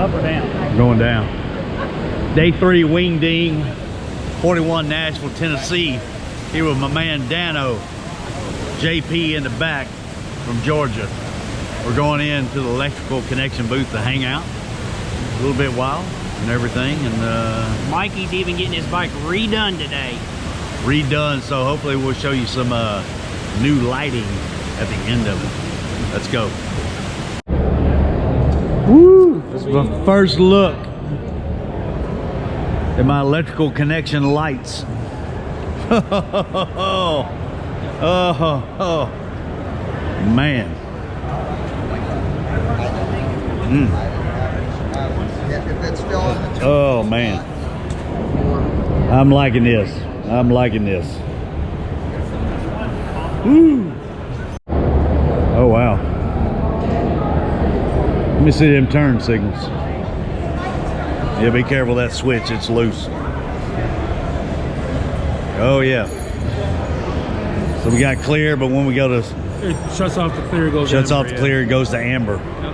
Up or down? Going down. Day 3 Wing Ding, 41 Nashville, Tennessee. Here with my man Dano, JP in the back from Georgia. We're going into the electrical connection booth to hang out. A little bit wild and everything. And Mikey's even getting his bike redone today. Redone, so hopefully we'll show you some new lighting at the end of it. Let's go. Woo! This is my first look at my electrical connection lights. Oh, man. Oh man, I'm liking this. I'm liking this. Woo! Oh wow. Let me see them turn signals. Yeah, be careful that switch, it's loose. Oh yeah. So we got clear, but when we go to it shuts off the clear, goes shuts amber, off the clear, it goes to amber. Yep.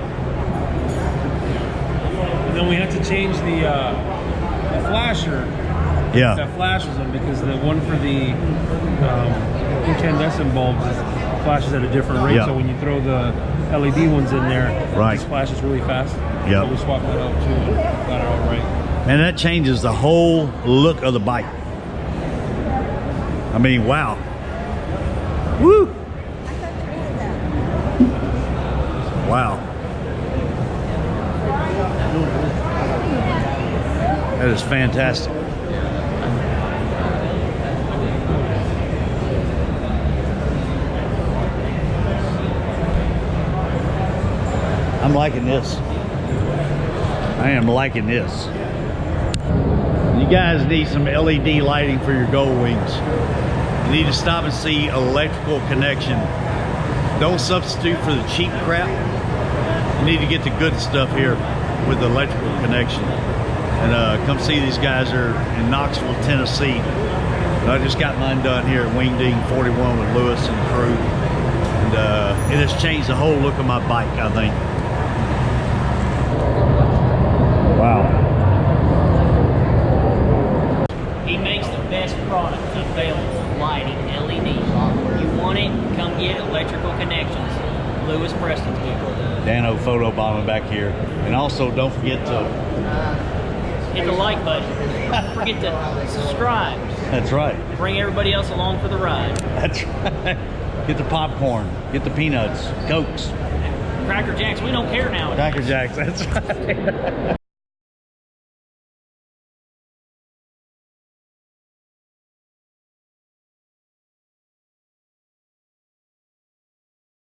And then we have to change the flasher. Yeah. That flashes them, because the one for the incandescent bulbs flashes at a different rate. Yeah. So when you throw the LED ones in there, right, it flashes really fast. Yeah. So we swapped that out too and got it all right. And that changes the whole look of the bike. I mean, wow. Woo! Wow. That is fantastic. I'm liking this. I am liking this. You guys need some LED lighting for your GoldWings. You need to stop and see electrical connection. Don't substitute for the cheap crap. You need to get the good stuff here with the electrical connection. And come see these guys. Are in Knoxville, Tennessee. I just got mine done here at Wing Ding 41 with Lewis and crew. And it has changed the whole look of my bike, I think. Wow. He makes the best product available, lighting, LED. You want it, come get Electrical Connections. Lewis Preston's people. Dano photobombing back here. And also don't forget to hit the like button. Don't forget to subscribe. That's right. Bring everybody else along for the ride. That's right. Get the popcorn, get the peanuts, Cokes. Cracker Jacks, we don't care now. Cracker Jacks, that's right.